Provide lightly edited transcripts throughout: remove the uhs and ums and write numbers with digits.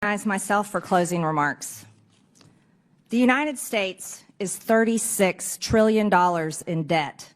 recognize myself for closing remarks. The United States is $36 trillion in debt.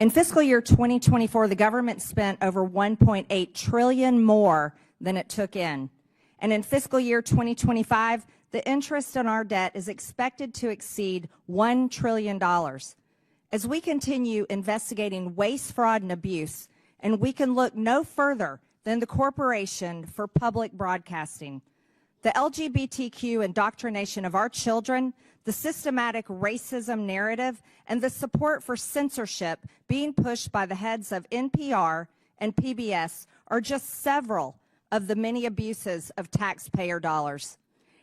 In fiscal year 2024, the government spent over $1.8 trillion more than it took in. And in fiscal year 2025, the interest on our debt is expected to exceed $1 trillion. As we continue investigating waste, fraud, and abuse, and we can look no further than the Corporation for Public Broadcasting, the LGBTQ indoctrination of our children, the systematic racism narrative, and the support for censorship being pushed by the heads of NPR and PBS are just several of the many abuses of taxpayer dollars.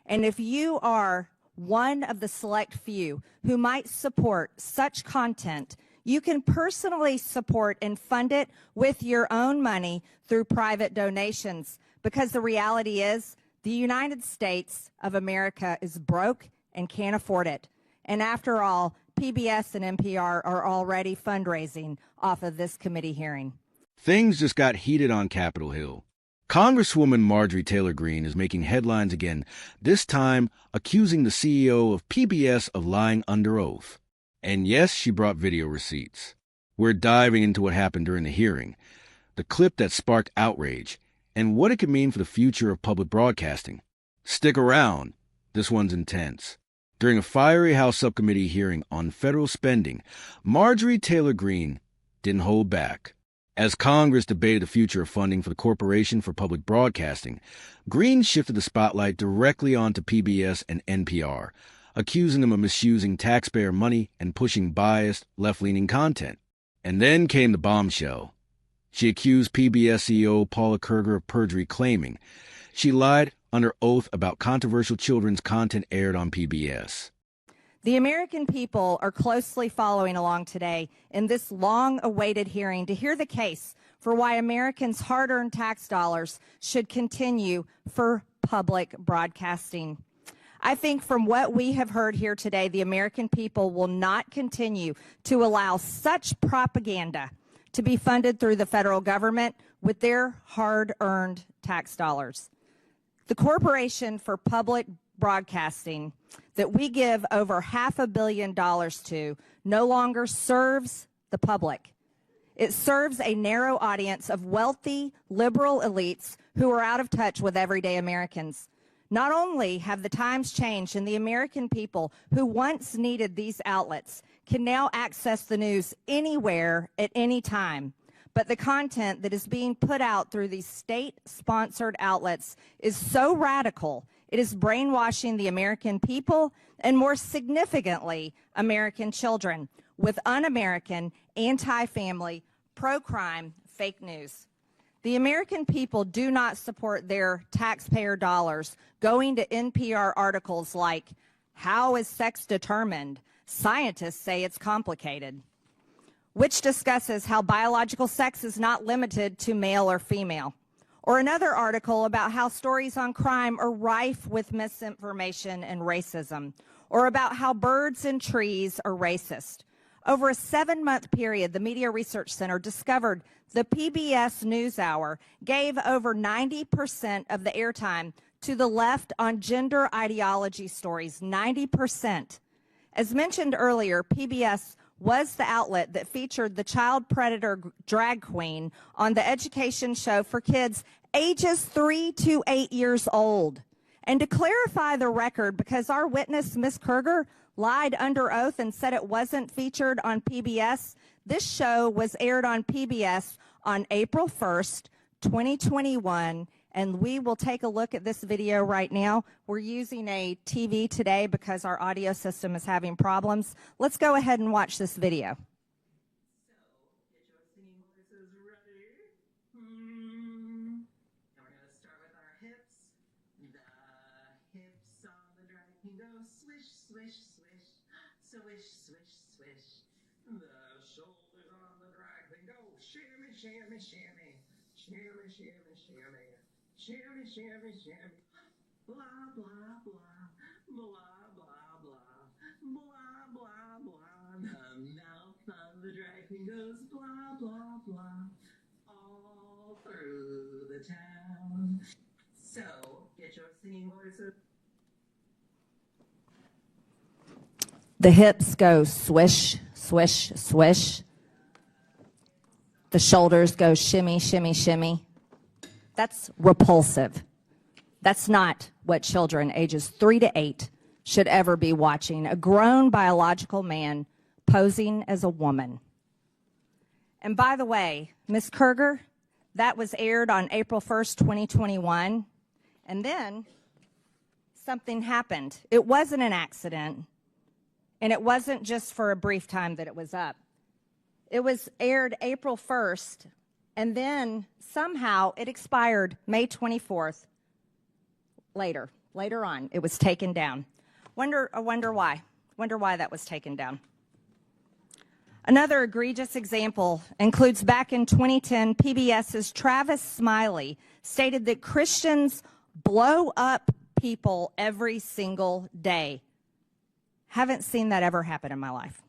And if you are one of the select few who might support such content, you can personally support and fund it with your own money through private donations, because the reality is the United States of America is broke and can't afford it. And after all, PBS and NPR are already fundraising off of this committee hearing. Things just got heated on Capitol Hill. Congresswoman Marjorie Taylor Greene is making headlines again, this time accusing the CEO of PBS of lying under oath. And yes, she brought video receipts. We're diving into what happened during the hearing, the clip that sparked outrage, and what it could mean for the future of public broadcasting. Stick around. This one's intense. During a fiery House subcommittee hearing on federal spending, Marjorie Taylor Greene didn't hold back. As Congress debated the future of funding for the Corporation for Public Broadcasting, Greene shifted the spotlight directly onto PBS and NPR, accusing them of misusing taxpayer money and pushing biased, left-leaning content. And then came the bombshell. She accused PBS CEO Paula Kerger of perjury, claiming she lied under oath about controversial children's content aired on PBS. The American people are closely following along today in this long-awaited hearing to hear the case for why Americans' hard-earned tax dollars should continue for public broadcasting. I think from what we have heard here today, the American people will not continue to allow such propaganda to be funded through the federal government with their hard-earned tax dollars. The Corporation for Public Broadcasting that we give over $500 million to no longer serves the public. It serves a narrow audience of wealthy, liberal elites who are out of touch with everyday Americans. Not only have the times changed and the American people who once needed these outlets can now access the news anywhere at any time, but the content that is being put out through these state-sponsored outlets is so radical, it is brainwashing the American people and, more significantly, American children with un-American, anti-family, pro-crime fake news. The American people do not support their taxpayer dollars going to NPR articles like, "How is sex determined? Scientists say it's complicated," which discusses how biological sex is not limited to male or female. Or another article about how stories on crime are rife with misinformation and racism. Or about how birds and trees are racist. Over a 7-month period, the Media Research Center discovered the PBS NewsHour gave over 90% of the airtime to the left on gender ideology stories, 90%. As mentioned earlier, PBS was the outlet that featured the child predator drag queen on the education show for kids ages 3 to 8 years old. And to clarify the record, because our witness, Ms. Kerger, lied under oath and said it wasn't featured on PBS, this show was aired on PBS on April 1st, 2021, and we will take a look at this video right now. We're using a TV today because our audio system is having problems. Let's go ahead and watch this video. So, get your singing voices ready. And we're going to start with our hips. The hips on the drag queen go swish, swish, swish, swish, swish, swish. The shoulders on the drag queen go shimmy, shimmy, shimmy, shimmy, shimmy, shimmy. Shimmy, shimmy, shimmy, blah, blah, blah, blah, blah, blah, blah, blah, blah. The mouth of the drag queen goes blah, blah, blah, all through the town. So, Get your singing voices. The hips go swish, swish, swish. The shoulders go shimmy, shimmy, shimmy. That's repulsive. That's not what children ages 3 to 8 should ever be watching. A grown biological man posing as a woman. And by the way, Ms. Kerger, that was aired on April 1st, 2021. And then something happened. It wasn't an accident. And it wasn't just for a brief time that it was up. It was aired April 1st, and then somehow it expired May 24th. Later on, it was taken down. I wonder why. Wonder why that was taken down. Another egregious example includes back in 2010, PBS's Travis Smiley stated that Christians blow up people every single day. Haven't seen that ever happen in my life.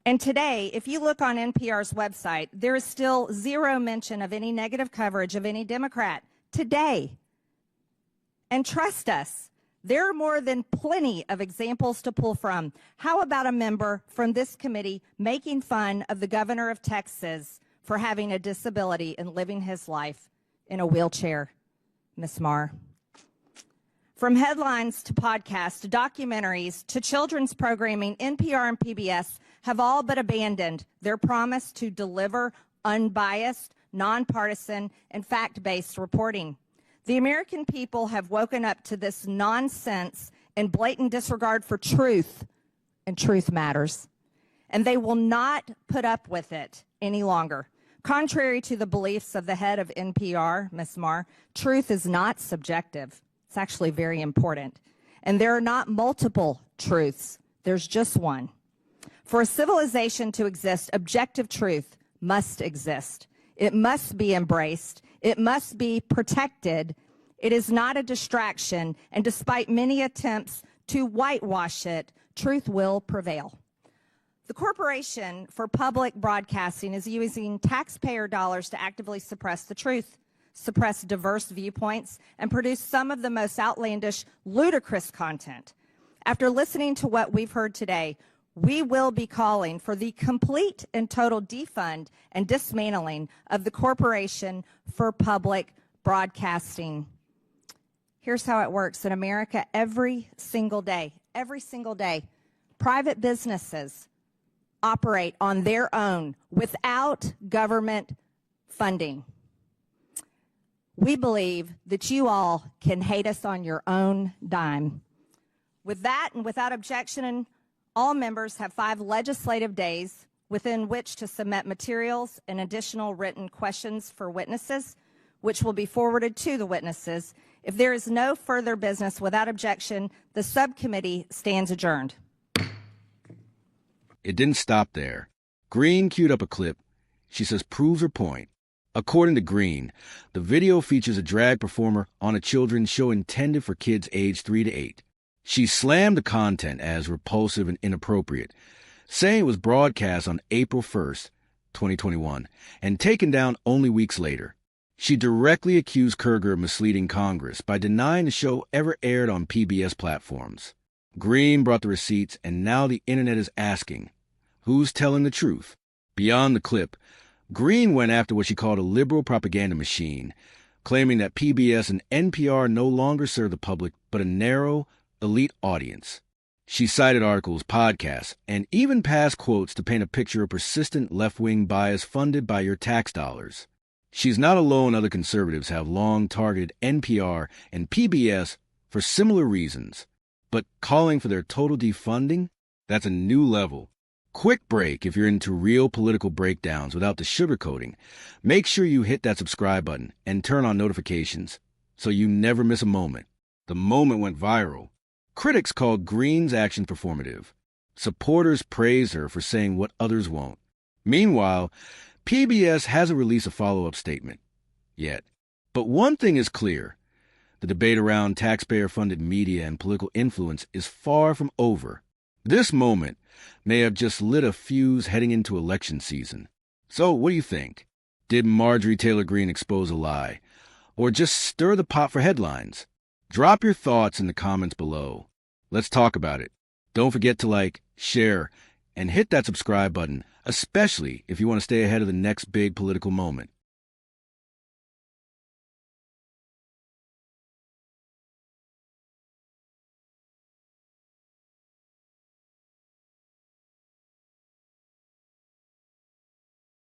And today, if you look on NPR's website, there is still zero mention of any negative coverage of any Democrat today. And trust us, there are more than plenty of examples to pull from. How about a member from this committee making fun of the governor of Texas for having a disability and living his life in a wheelchair, Ms. Marr? From headlines to podcasts to documentaries to children's programming, NPR and PBS have all but abandoned their promise to deliver unbiased, nonpartisan, and fact-based reporting. The American people have woken up to this nonsense and blatant disregard for truth, and truth matters. And they will not put up with it any longer. Contrary to the beliefs of the head of NPR, Ms. Marr, truth is not subjective. It's actually very important. And there are not multiple truths. There's just one. For a civilization to exist, objective truth must exist. It must be embraced. It must be protected. It is not a distraction. And despite many attempts to whitewash it, truth will prevail. The Corporation for Public Broadcasting is using taxpayer dollars to actively suppress the truth, suppress diverse viewpoints, and produce some of the most outlandish, ludicrous content. After listening to what we've heard today, we will be calling for the complete and total defund and dismantling of the Corporation for Public Broadcasting. Here's how it works in America every single day, private businesses operate on their own without government funding. We believe that you all can hate us on your own dime. With that and without objection, all members have 5 legislative days within which to submit materials and additional written questions for witnesses, which will be forwarded to the witnesses. If there is no further business without objection, the subcommittee stands adjourned. It didn't stop there. Green queued up a clip. She says proves her point. According to Green, the video features a drag performer on a children's show intended for kids aged 3 to 8. She slammed the content as repulsive and inappropriate, saying it was broadcast on April 1st, 2021, and taken down only weeks later. She directly accused Kerger of misleading Congress by denying the show ever aired on PBS platforms. Green brought the receipts, and now the internet is asking, who's telling the truth? Beyond the clip, Green went after what she called a liberal propaganda machine, claiming that PBS and NPR no longer serve the public but a narrow, elite audience. She cited articles, podcasts, and even past quotes to paint a picture of persistent left-wing bias funded by your tax dollars. She's not alone. Other conservatives have long targeted NPR and PBS for similar reasons, but calling for their total defunding? That's a new level. Quick break if you're into real political breakdowns without the sugarcoating. Make sure you hit that subscribe button and turn on notifications so you never miss a moment. The moment went viral. Critics called Green's action performative. Supporters praised her for saying what others won't. Meanwhile, PBS hasn't released a follow-up statement yet. But one thing is clear. The debate around taxpayer-funded media and political influence is far from over. This moment may have just lit a fuse heading into election season. So what do you think? Did Marjorie Taylor Greene expose a lie? Or just stir the pot for headlines? Drop your thoughts in the comments below. Let's talk about it. Don't forget to like, share, and hit that subscribe button, especially if you want to stay ahead of the next big political moment.